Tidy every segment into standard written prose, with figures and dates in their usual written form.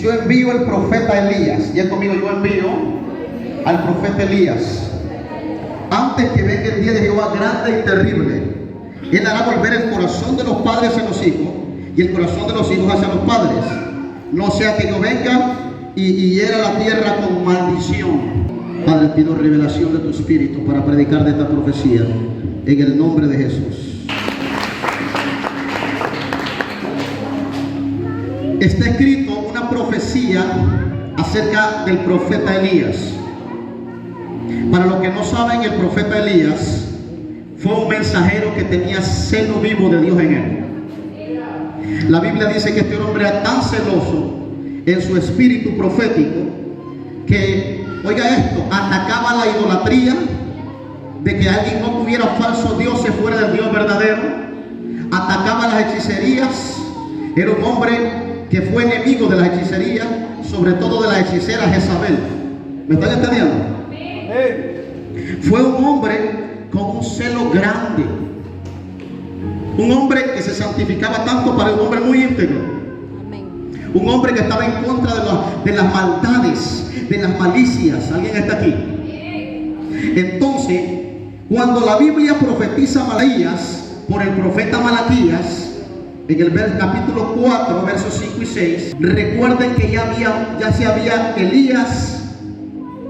yo envío al profeta Elías. Ya conmigo, yo envío al profeta Elías antes que venga el día de Jehová grande y terrible. Él hará volver el corazón de los padres a los hijos y el corazón de los hijos hacia los padres, no sea que yo venga y hiera la tierra con maldición. Padre, pido revelación de tu espíritu para predicar de esta profecía en el nombre de Jesús. Está escrito una profecía acerca del profeta Elías. Para los que no saben, el profeta Elías fue un mensajero que tenía celo vivo de Dios en él. La Biblia dice que este hombre era tan celoso en su espíritu profético que, oiga esto, atacaba la idolatría, de que alguien no tuviera falsos dioses fuera del Dios verdadero, atacaba las hechicerías. Era un hombre que fue enemigo de las hechicerías, sobre todo de la hechicera Jezabel. ¿Me están entendiendo? Fue un hombre con un celo grande, un hombre que se santificaba tanto, para un hombre muy íntegro, un hombre que estaba en contra de las maldades, de las malicias. ¿Alguien está aquí? Entonces, cuando la Biblia profetiza Malaquías por el profeta Malaquías, en el capítulo 4, versos 5 y 6, recuerden que ya se había Elías,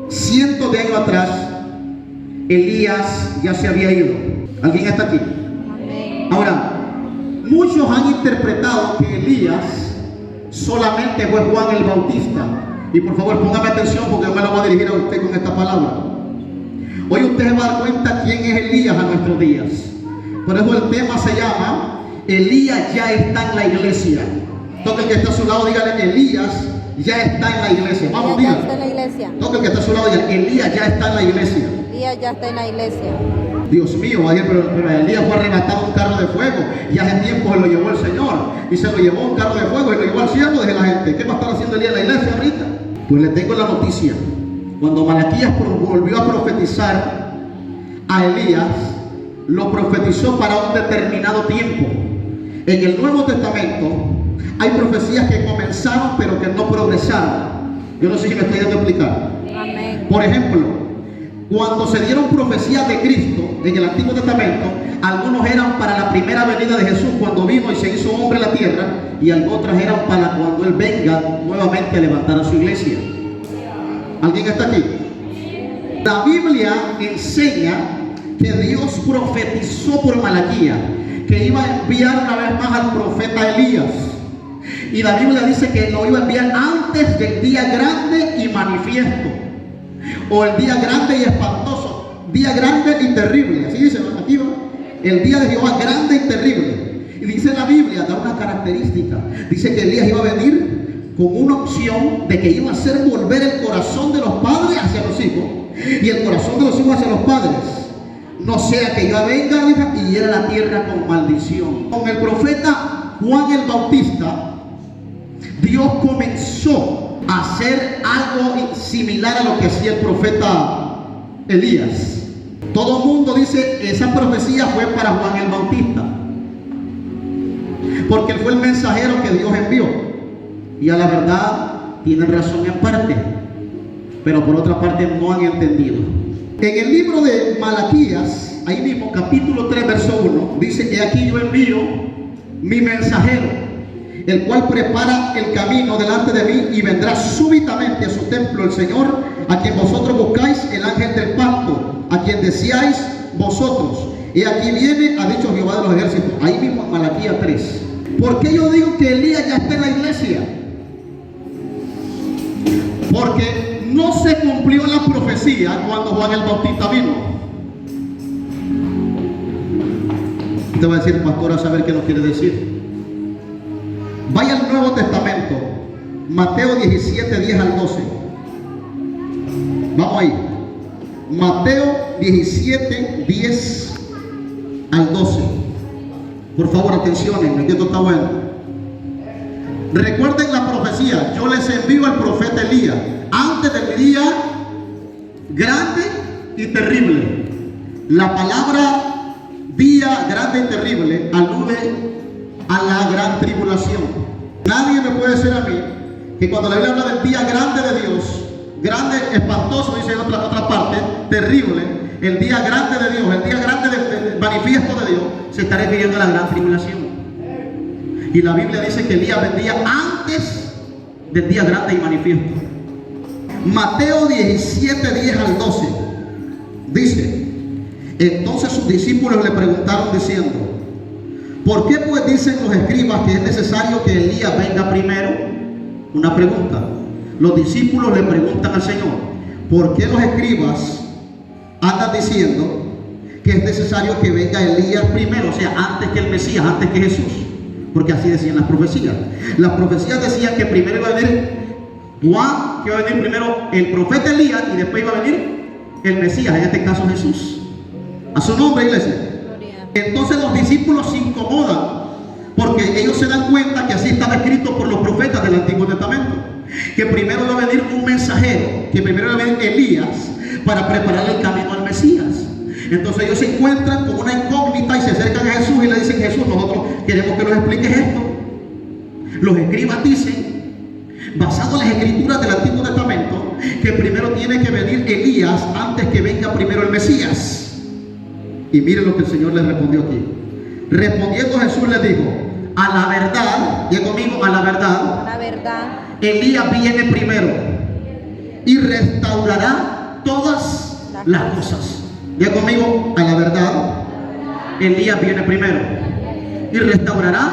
cientos de años atrás. Elías ya se había ido. ¿Alguien está aquí? Ahora, muchos han interpretado que Elías solamente fue Juan el Bautista. Y por favor, póngame atención, porque yo me lo voy a dirigir a usted con esta palabra. Hoy usted se va a dar cuenta quién es Elías a nuestros días. Por eso el tema se llama Elías ya está en la iglesia. Toque el que está a su lado, dígale: Elías ya está en la iglesia. Vamos, dígale. Toque el que está a su lado, dígale: Elías ya está en la iglesia. Elías ya está en la iglesia. Dios mío, ayer, pero Elías fue arrebatado un carro de fuego y hace tiempo se lo llevó el Señor, y se lo llevó un carro de fuego y lo llevó al cielo de la gente. ¿Qué va a estar haciendo Elías en la iglesia ahorita? Pues le tengo la noticia. Cuando Malaquías volvió a profetizar a Elías, lo profetizó para un determinado tiempo. En el Nuevo Testamento hay profecías que comenzaron pero que no progresaron. Yo no sé si me estoy dando a explicar. Amén. Por ejemplo, cuando se dieron profecías de Cristo en el Antiguo Testamento, algunos eran para la primera venida de Jesús, cuando vino y se hizo hombre en la tierra, y otras eran para cuando Él venga nuevamente a levantar a su iglesia. ¿Alguien está aquí? La Biblia enseña que Dios profetizó por Malaquías que iba a enviar una vez más al profeta Elías. Y la Biblia dice que lo iba a enviar antes del día grande y manifiesto, o el día grande y espantoso, día grande y terrible. Así dice aquí, ¿no? El día de Jehová grande y terrible. Y dice la Biblia, da una característica. Dice que Elías iba a venir con una opción de que iba a hacer volver el corazón de los padres hacia los hijos y el corazón de los hijos hacia los padres, no sea que yo venga y hiera la tierra con maldición. Con el profeta Juan el Bautista, Dios comenzó a hacer algo similar a lo que hacía el profeta Elías. Todo el mundo dice que esa profecía fue para Juan el Bautista, porque él fue el mensajero que Dios envió. Y a la verdad tienen razón en parte, pero por otra parte no han entendido. En el libro de Malaquías, ahí mismo, capítulo 3, verso 1, dice: he aquí yo envío mi mensajero, el cual prepara el camino delante de mí, y vendrá súbitamente a su templo el Señor, a quien vosotros buscáis, el ángel del pacto, a quien deseáis vosotros. Y aquí viene, ha dicho Jehová de los ejércitos. Ahí mismo en Malaquías 3. ¿Por qué yo digo que Elías ya está en la iglesia? Porque no se cumplió la profecía cuando Juan el Bautista vino. Te va a decir: pastor, a saber qué nos quiere decir. Vaya al Nuevo Testamento, Mateo 17, 10 al 12. Vamos ahí. Mateo 17, 10 al 12. Por favor, atención, esto está bueno. Recuerden la profecía: yo les envío al profeta Elías antes del día grande y terrible. La palabra día grande y terrible alude a la gran tribulación. Nadie me puede decir a mí que cuando la Biblia habla del día grande de Dios, grande, espantoso, dice en otra parte, terrible, el día grande de Dios, el día grande del manifiesto de Dios, se está refiriendo a la gran tribulación. Y la Biblia dice que Elías vendría antes del día grande y manifiesto. Mateo 17, 10 al 12 dice: entonces sus discípulos le preguntaron diciendo: ¿por qué pues dicen los escribas que es necesario que Elías venga primero? Una pregunta. Los discípulos le preguntan al Señor: ¿por qué los escribas andan diciendo que es necesario que venga Elías primero? O sea, antes que el Mesías, antes que Jesús. Porque así decían las profecías. Las profecías decían que primero iba a venir Juan, que iba a venir primero el profeta Elías y después iba a venir el Mesías, en este caso Jesús. A su nombre, iglesia. Entonces los discípulos se incomodan porque ellos se dan cuenta que así estaba escrito por los profetas del Antiguo Testamento, que primero iba a venir un mensajero, que primero iba a venir Elías para preparar el camino al Mesías. Entonces ellos se encuentran con una incógnita y se acercan a Jesús y le dicen: Jesús, nosotros queremos que nos expliques esto. Los escribas dicen, basado en las escrituras del Antiguo Testamento, que primero tiene que venir Elías antes que venga primero el Mesías. Y miren lo que el Señor les respondió aquí. Respondiendo Jesús les dijo: a la verdad, diga conmigo, a la verdad, Elías viene primero y restaurará todas las cosas. Diga conmigo, a la verdad, Elías viene primero y restaurará.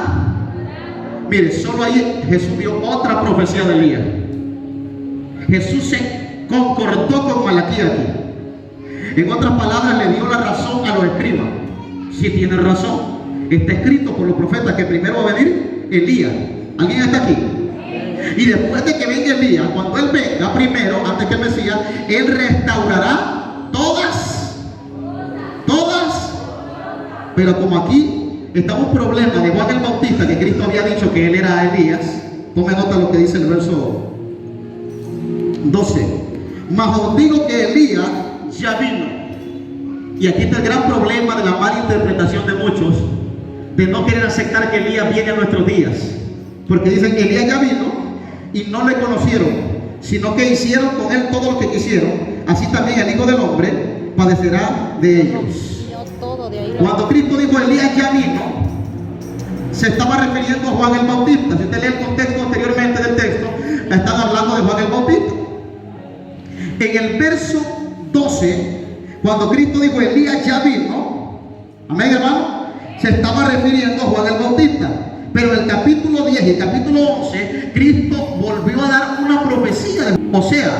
Mire, solo ahí Jesús dio otra profecía de Elías. Jesús se concordó con Malaquías aquí. En otras palabras, le dio la razón a los escribas. Si tiene razón, está escrito por los profetas que primero va a venir Elías. ¿Alguien está aquí? Y después de que venga Elías, cuando él venga primero, antes que el Mesías, él restaurará todas. Pero como aquí está un problema de Juan el Bautista, que Cristo había dicho que él era Elías, tome nota de lo que dice el verso 12. Mas os digo que Elías ya vino. Y aquí está el gran problema de la mala interpretación de muchos, de no querer aceptar que Elías viene a nuestros días, porque dicen que Elías ya vino y no le conocieron, sino que hicieron con él todo lo que quisieron. Así también el Hijo del Hombre padecerá de ellos. Cuando Cristo dijo Elías ya vino, se estaba refiriendo a Juan el Bautista. Si usted lee el contexto anteriormente del texto, están hablando de Juan el Bautista. En el verso 12, cuando Cristo dijo Elías ya vino, amén, hermano, se estaba refiriendo a Juan el Bautista. Pero en el capítulo 10 y el capítulo 11, Cristo volvió a dar una profecía. O sea,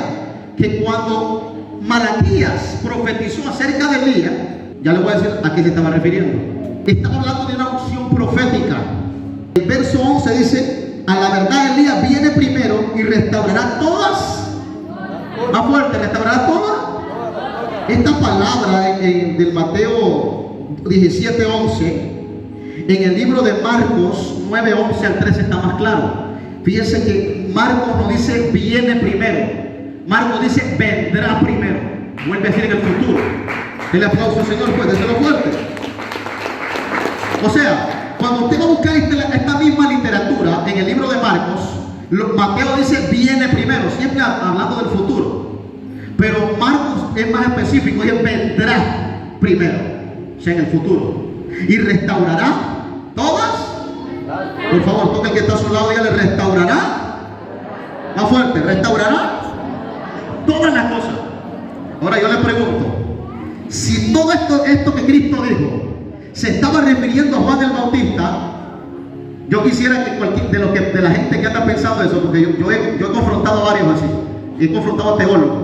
que cuando Malaquías profetizó acerca de Elías, ya le voy a decir a qué se estaba refiriendo. Estaba hablando de una unción profética. El verso 11 dice: a la verdad Elías viene primero y restaurará todas. Más fuerte, restaurará todas. Esta palabra del Mateo 17, 11, en el libro de Marcos 9, 11 al 13 está más claro. Fíjense que Marcos no dice viene primero, Marcos dice vendrá primero. Vuelve a decir en el futuro. El aplauso al Señor, pues, déselo fuerte. O sea, cuando usted va a buscar esta misma literatura en el libro de Marcos, Mateo dice viene primero, siempre hablando del futuro. Pero Marcos es más específico, dice vendrá primero, o sea, en el futuro. Y restaurará todas. Por favor, toque el que está a su lado y le restaurará. Más fuerte, restaurará todas las cosas. Ahora yo le pregunto, si todo esto que Cristo dijo se estaba refiriendo a Juan el Bautista, yo quisiera que de la gente que anda pensando eso, porque yo he confrontado a varios así, he confrontado a teólogos,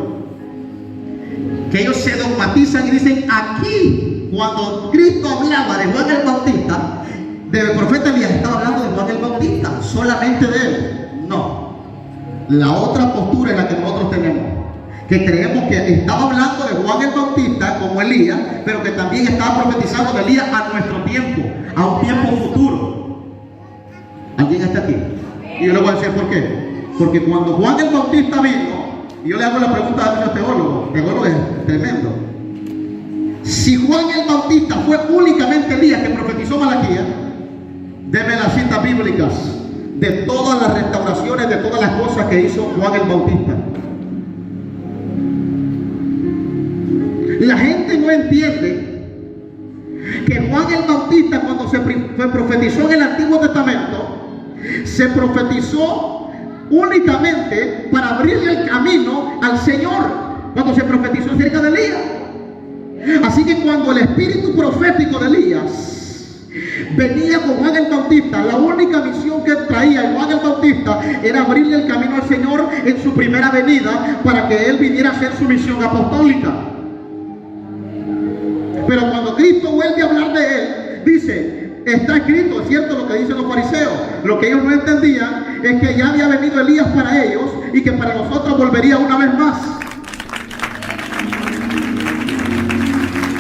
que ellos se dogmatizan y dicen: aquí, cuando Cristo hablaba de Juan el Bautista, del profeta Elías, estaba hablando de Juan el Bautista, solamente de él. No, la otra postura es la que nosotros tenemos, que creemos que estaba hablando de Juan el Bautista como Elías, pero que también estaba profetizando de Elías a nuestro tiempo, a un tiempo futuro. ¿Alguien está aquí? Y yo le voy a decir por qué. Porque cuando Juan el Bautista vino, y yo le hago la pregunta a muchos teólogos es tremendo. Si Juan el Bautista fue únicamente Elías que profetizó Malaquías, deme las citas bíblicas de todas las restauraciones, de todas las cosas que hizo Juan el Bautista. La gente no entiende que Juan el Bautista, cuando se profetizó en el Antiguo Testamento, se profetizó únicamente para abrirle el camino al Señor, cuando se profetizó acerca de Elías. Así que cuando el espíritu profético de Elías venía con Juan el Bautista, la única misión que traía Juan el Bautista era abrirle el camino al Señor en su primera venida, para que él viniera a hacer su misión apostólica. Pero cuando Cristo vuelve a hablar de él, dice: está escrito, es cierto lo que dicen los fariseos. Lo que ellos no entendían es que ya había venido Elías para ellos y que para nosotros volvería una vez más.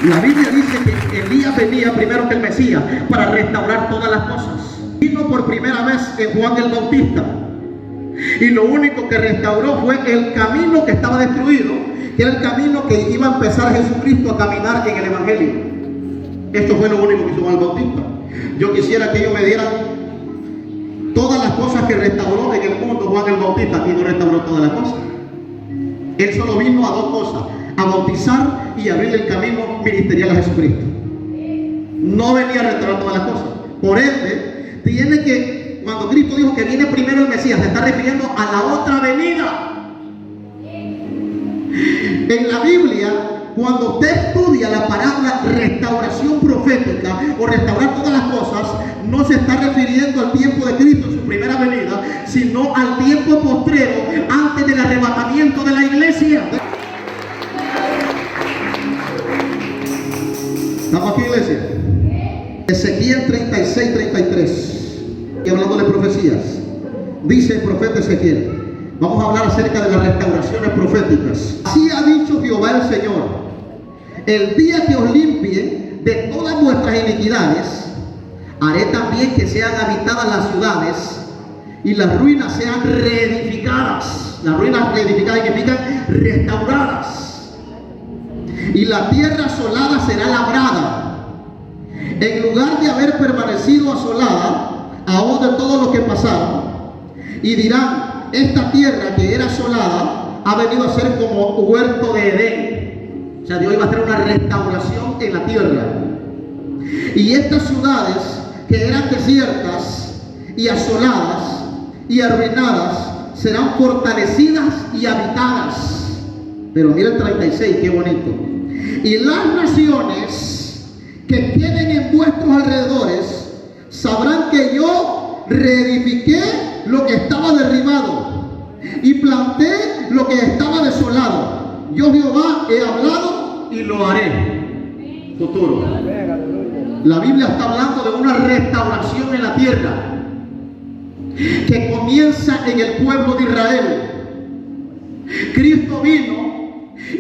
La Biblia dice que Elías venía primero que el Mesías para restaurar todas las cosas. Vino por primera vez en Juan el Bautista, y lo único que restauró fue el camino que estaba destruido, que era el camino que iba a empezar Jesucristo a caminar en el Evangelio. Esto fue lo único que hizo Juan el Bautista. Yo quisiera que ellos me dieran todas las cosas que restauró en el mundo Juan el Bautista, y no restauró todas las cosas. Él solo vino a dos cosas: a bautizar y abrirle el camino ministerial a Jesucristo. No venía a restaurar todas las cosas. Por ende, tiene que, cuando Cristo dijo que viene primero el Mesías, se está refiriendo a la otra venida. En la Biblia, cuando usted estudia la palabra restauración profética o restaurar todas las cosas, no se está refiriendo al tiempo de Cristo en su primera venida, sino al tiempo postrero, antes del arrebatamiento de la iglesia. ¿Estamos aquí, iglesia? Ezequiel 36-33, y hablando de profecías, dice el profeta Ezequiel. Vamos a hablar acerca de las restauraciones proféticas. Así ha dicho Jehová el Señor: el día que os limpie de todas vuestras iniquidades, haré también que sean habitadas las ciudades y las ruinas sean reedificadas. Las ruinas reedificadas significan restauradas. Y la tierra asolada será labrada, en lugar de haber permanecido asolada aún de todo lo que pasaron. Y dirán: esta tierra que era asolada ha venido a ser como huerto de Edén. O sea, Dios iba a hacer una restauración en la tierra. Y estas ciudades que eran desiertas y asoladas y arruinadas serán fortalecidas y habitadas. Pero mira el 36, qué bonito. Y las naciones que queden en vuestros alrededores sabrán que yo reedifiqué lo que estaba derribado y planté lo que estaba desolado. Yo Jehová he hablado y lo haré. Futuro. La Biblia está hablando de una restauración en la tierra que comienza en el pueblo de Israel. Cristo vino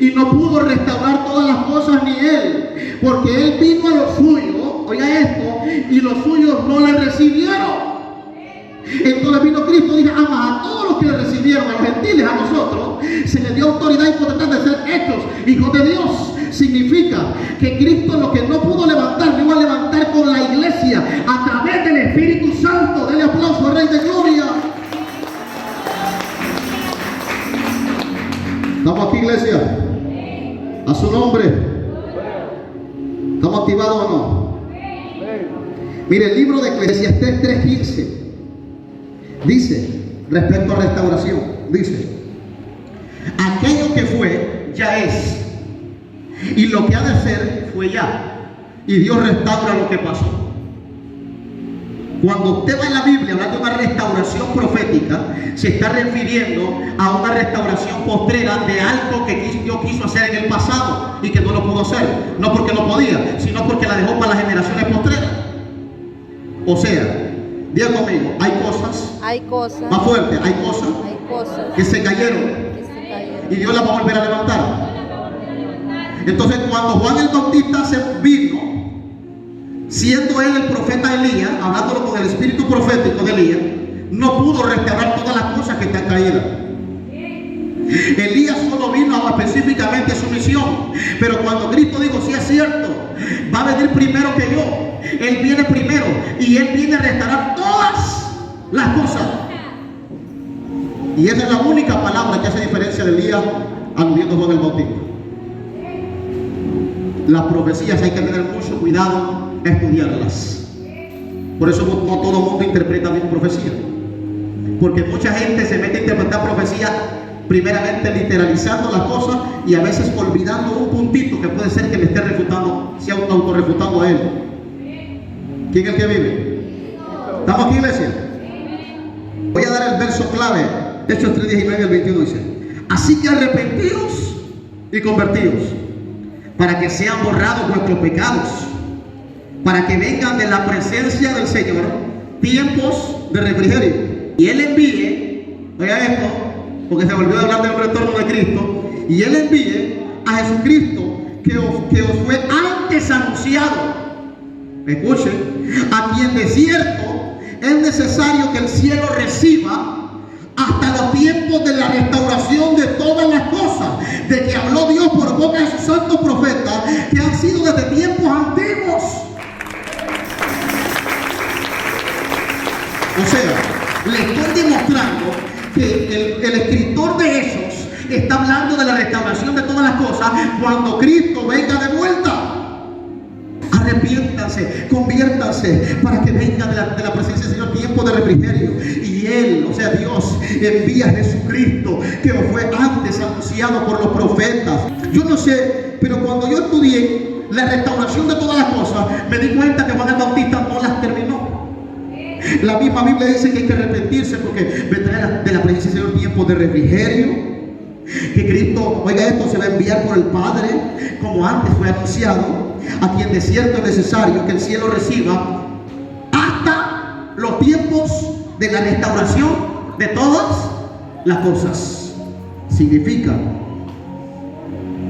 y no pudo restaurar todas las cosas, ni él, porque él vino a los suyos, oiga esto, y los suyos no le recibieron. Entonces vino Cristo y dijo: ama a todos los que le recibieron, a los gentiles, a nosotros se les dio autoridad y potestad de ser hechos hijos de Dios. Significa que Cristo lo que no pudo levantar, lo iba a levantar con la iglesia a través del Espíritu Santo. Denle aplauso al Rey de Gloria. ¿Estamos aquí, iglesia? A su nombre. ¿Estamos activados o no? Mire, el libro de Eclesiastés 3:15 dice, respecto a restauración, dice: aquello que fue ya es, y lo que ha de ser fue ya, y Dios restaura lo que pasó. Cuando usted va en la Biblia hablando de una restauración profética, se está refiriendo a una restauración postrera de algo que Dios quiso hacer en el pasado y que no lo pudo hacer, no porque no podía, sino porque la dejó para las generaciones postreras. O sea, diga conmigo, hay cosas más fuertes, hay cosas que se cayeron y Dios las va a volver a levantar. Entonces, cuando Juan el Bautista se vino, siendo él el profeta Elías, hablándolo con el espíritu profético de Elías, no pudo restaurar todas las cosas que están caídas. Elías solo vino específicamente a su misión, pero cuando Cristo dijo: sí, es cierto, va a venir primero que yo, él viene primero y él viene a restaurar todas las cosas. Y esa es la única palabra que hace diferencia del día aludiendo a Juan el Bautista. Las profecías hay que tener mucho cuidado a estudiarlas. Por eso no todo el mundo interpreta bien profecía. Porque mucha gente se mete a interpretar profecía primeramente literalizando las cosas y a veces olvidando un puntito que puede ser que le esté refutando, se autorrefutando a él. ¿Quién es el que vive? ¿Estamos aquí, iglesia? Voy a dar el verso clave. Hechos 3:19 al 21 dice: así que arrepentidos y convertidos, para que sean borrados vuestros pecados, para que vengan de la presencia del Señor tiempos de refrigerio, y Él envíe, oiga esto, porque se volvió a hablar del retorno de Cristo, y Él envíe a Jesucristo que os fue antes anunciado. Escuchen, a quien de cierto es necesario que el cielo reciba hasta los tiempos de la restauración de todas las cosas, de que habló Dios por boca de sus santos profetas, que han sido desde tiempos antiguos. O sea, le estoy demostrando que el escritor de Hechos está hablando de la restauración de todas las cosas cuando Cristo venga de vuelta. Arrepiéntanse, conviértanse para que venga de la presencia del Señor tiempo de refrigerio. Y Él, o sea Dios, envía a Jesucristo que fue antes anunciado por los profetas. Yo no sé, pero cuando yo estudié la restauración de todas las cosas, me di cuenta que Juan el Bautista no las terminó. La misma Biblia dice que hay que arrepentirse porque vendrá de la presencia del Señor tiempo de refrigerio. Que Cristo, oiga esto, se va a enviar por el Padre como antes fue anunciado, a quien de cierto es necesario que el cielo reciba hasta los tiempos de la restauración de todas las cosas. Significa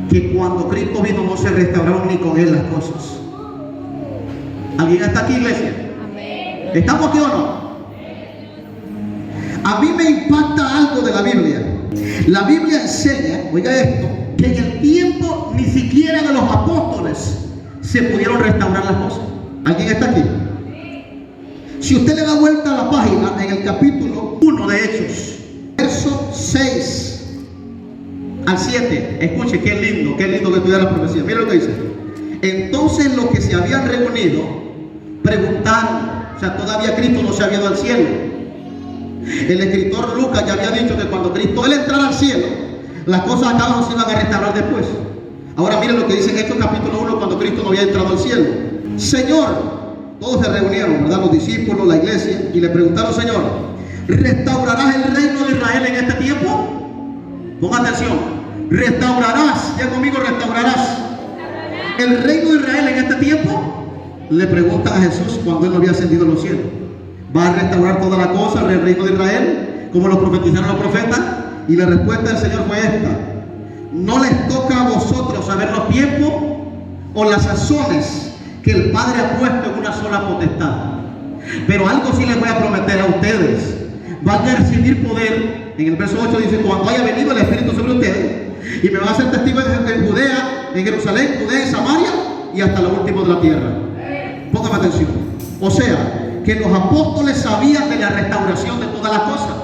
que cuando Cristo vino no se restauraron ni con Él las cosas. ¿Alguien está aquí, iglesia? Amén. ¿Estamos aquí o no? A mí me impacta algo de la Biblia. La Biblia enseña, oiga esto, que en el tiempo ni siquiera de los apóstoles se pudieron restaurar las cosas. ¿Alguien está aquí? Si usted le da vuelta a la página en el capítulo 1 de Hechos, verso 6 al 7, escuche qué lindo que estudiar la profecía. Mira lo que dice. Entonces los que se habían reunido preguntaron, o sea, todavía Cristo no se había ido al cielo. El escritor Lucas ya había dicho que cuando Cristo él entrara al cielo, las cosas acá no se iban a restaurar después. Ahora miren lo que dice en Hechos capítulo 1 cuando Cristo no había entrado al cielo. Señor, todos se reunieron, ¿verdad? Los discípulos, la iglesia, y le preguntaron: Señor, ¿restaurarás el reino de Israel en este tiempo? Ponga atención. ¿Restaurarás? Ya conmigo, ¿restaurarás el reino de Israel en este tiempo? Le preguntan a Jesús cuando él no había ascendido a los cielos. ¿Va a restaurar toda la cosa el reino de Israel como lo profetizaron los profetas? Y la respuesta del Señor fue esta: no les toca a vosotros saber los tiempos o las sazones que el Padre ha puesto en una sola potestad. Pero algo sí les voy a prometer a ustedes: van a recibir poder. En el verso 8 dice: cuando haya venido el Espíritu sobre ustedes, y me van a ser testigos en Judea, en Jerusalén, Judea y Samaria, y hasta lo último de la tierra. Póngame atención. O sea, que los apóstoles sabían de la restauración de todas las cosas.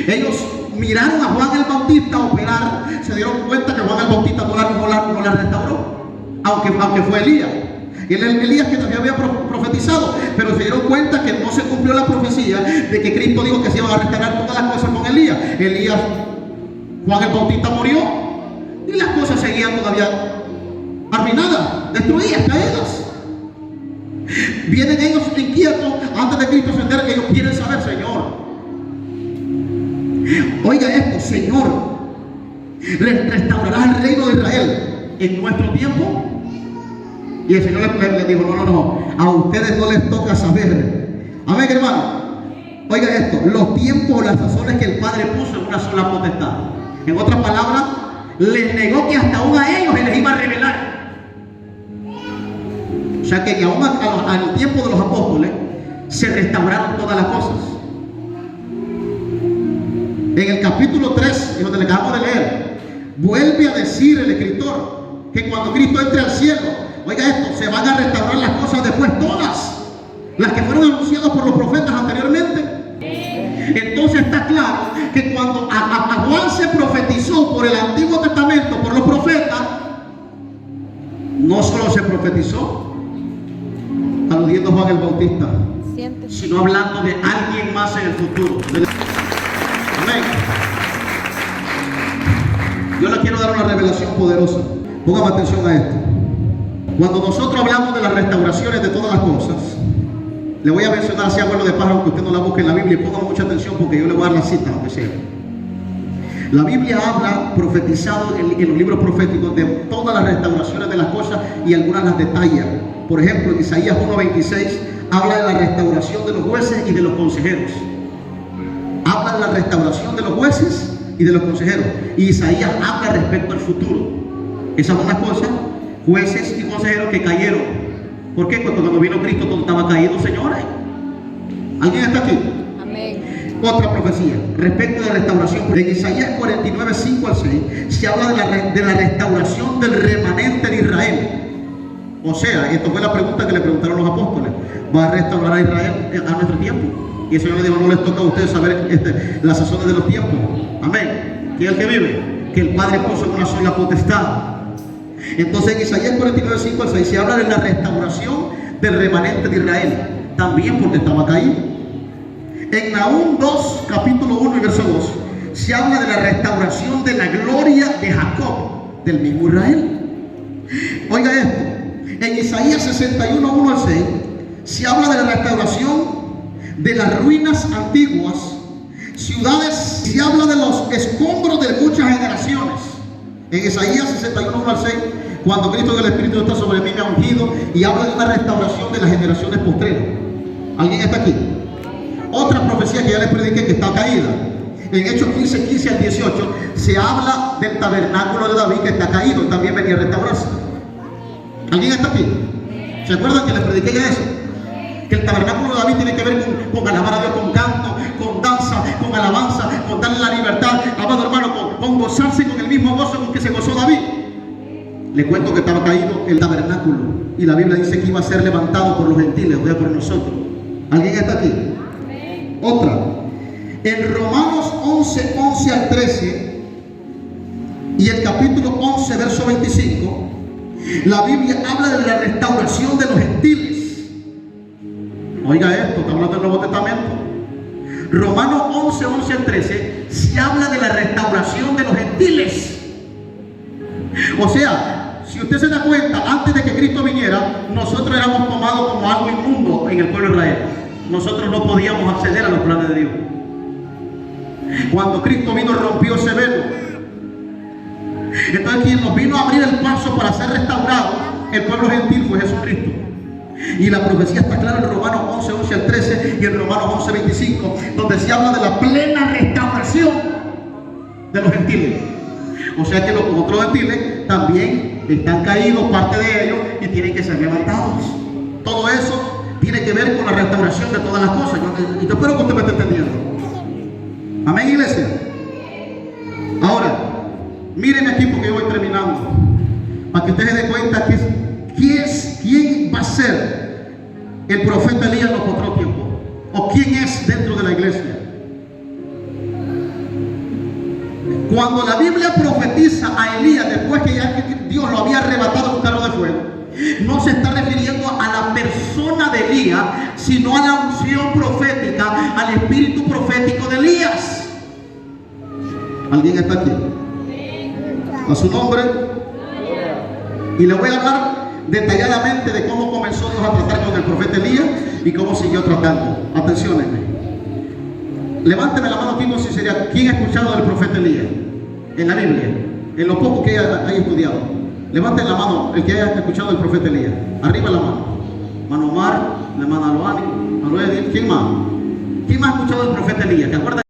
Ellos miraron a Juan el Bautista operar, se dieron cuenta que Juan el Bautista no la restauró, aunque fue Elías. Elías que también había profetizado, pero se dieron cuenta que no se cumplió la profecía de que Cristo dijo que se iban a restaurar todas las cosas con Elías. Juan el Bautista murió y las cosas seguían todavía arruinadas, destruidas, caídas. Vienen ellos inquietos antes de Cristo ascender, que ellos quieren saber: Señor, oiga esto, Señor, ¿restaurarás el reino de Israel en nuestro tiempo? Y el Señor le dijo: no, a ustedes no les toca saber. Amén, hermano. Oiga esto, los tiempos o las sazones que el Padre puso en una sola potestad. En otras palabras, les negó que hasta aún a ellos se les iba a revelar. O sea que aún al tiempo de los apóstoles se restauraron todas las cosas. En el capítulo 3, donde le acabamos de leer, vuelve a decir el escritor que cuando Cristo entre al cielo, oiga esto, se van a restaurar las cosas después, todas las que fueron anunciadas por los profetas anteriormente. Entonces está claro que cuando a Juan se profetizó por el Antiguo Testamento, por los profetas, no solo se profetizó aludiendo a Juan el Bautista, sino hablando de alguien más en el futuro. Amén. Yo le quiero dar una revelación poderosa. Póngame atención a esto. Cuando nosotros hablamos de las restauraciones de todas las cosas, le voy a mencionar así abuelo de pájaro, que usted no la busque en la Biblia, y ponga mucha atención porque yo le voy a dar la cita, aunque sea. La Biblia habla, profetizado en los libros proféticos, de todas las restauraciones de las cosas, y algunas las detalla. Por ejemplo, en Isaías 1:26 habla de la restauración de los jueces y de los consejeros. Habla de la restauración de los jueces y de los consejeros. Y Isaías habla respecto al futuro. Esas son las cosas, jueces y consejeros que cayeron. ¿Por qué? Porque cuando vino Cristo todo estaba caído, señores. ¿Alguien está aquí? Amén. Otra profecía respecto de la restauración. En Isaías 49, 5 al 6 se habla de la restauración del remanente de Israel. O sea, esto fue la pregunta que le preguntaron los apóstoles: ¿va a restaurar a Israel a nuestro tiempo? Y el Señor le dijo: no les toca a ustedes saber las sazones de los tiempos. Amén. ¿Quién es el que vive? Que el Padre puso en una sola potestad. Entonces en Isaías 49, 5 al 6 se habla de la restauración del remanente de Israel, también porque estaba caído. En Nahum 2, capítulo 1 y verso 2 se habla de la restauración de la gloria de Jacob, del mismo Israel. Oiga esto, en Isaías 61, 1 al 6 se habla de la restauración de las ruinas antiguas, ciudades, se habla de los escombros de muchas generaciones. En Isaías 61, 1 al 6, cuando Cristo del Espíritu está sobre mí, me ha ungido, y habla de una restauración de las generaciones postreras. ¿Alguien está aquí? Otra profecía que ya les prediqué, que está caída. En Hechos 15, 15 al 18 se habla del tabernáculo de David, que está caído, también venía a restaurarse. ¿Alguien está aquí? ¿Se acuerdan que les prediqué eso? Que el tabernáculo de David tiene que ver con alabar a Dios, con canto, con danza, con alabanza, con darle la libertad, amado hermano, con gozarse con el mismo gozo con que se gozó David. Le cuento que estaba caído el tabernáculo, y la Biblia dice que iba a ser levantado por los gentiles, o sea, por nosotros. ¿Alguien está aquí? Otra, en Romanos 11, 11 al 13 y el capítulo 11, verso 25, la Biblia habla de la restauración de los gentiles. Oiga esto, está hablando del Nuevo Testamento. Romanos 11, 11 al 13 se habla de la restauración de los gentiles. O sea, si usted se da cuenta, antes de que Cristo viniera, nosotros éramos tomados como algo inmundo en el pueblo de Israel. Nosotros no podíamos acceder a los planes de Dios. Cuando Cristo vino, rompió ese velo. Entonces quien nos vino a abrir el paso para ser restaurado, el pueblo gentil, fue Jesucristo. Y la profecía está clara en Romanos 11, 11 al 13 y en Romanos 11, 25, donde se habla de la plena restauración de los gentiles. O sea que los otros gentiles también están caídos, parte de ellos, y tienen que ser levantados. Todo eso tiene que ver con la restauración de todas las cosas. Y yo espero que usted me esté entendiendo. Amén, iglesia. Ahora, mírenme aquí porque yo voy terminando, para que usted se dé cuenta quién va a ser el profeta Elías en los otros tiempos, o quién es dentro de la iglesia. Cuando la Biblia profetiza a Elías después que ya Dios lo había arrebatado en un carro de fuego, no se está refiriendo a la persona de Elías, sino a la unción profética, al espíritu profético de Elías. ¿Alguien está aquí? A su nombre. Y le voy a hablar detalladamente de cómo comenzó Dios a tratar con el profeta Elías y cómo siguió tratando. Atención. Levánteme la mano, tipo, si sería, ¿quién ha escuchado del profeta Elías en la Biblia? En lo poco que haya estudiado. Levanten la mano el que haya escuchado del profeta Elías. Arriba la mano. Mano Omar, la hermana Loani, Mano Edith. ¿Quién más? ¿Quién más ha escuchado del profeta Elías? ¿Te acuerdas?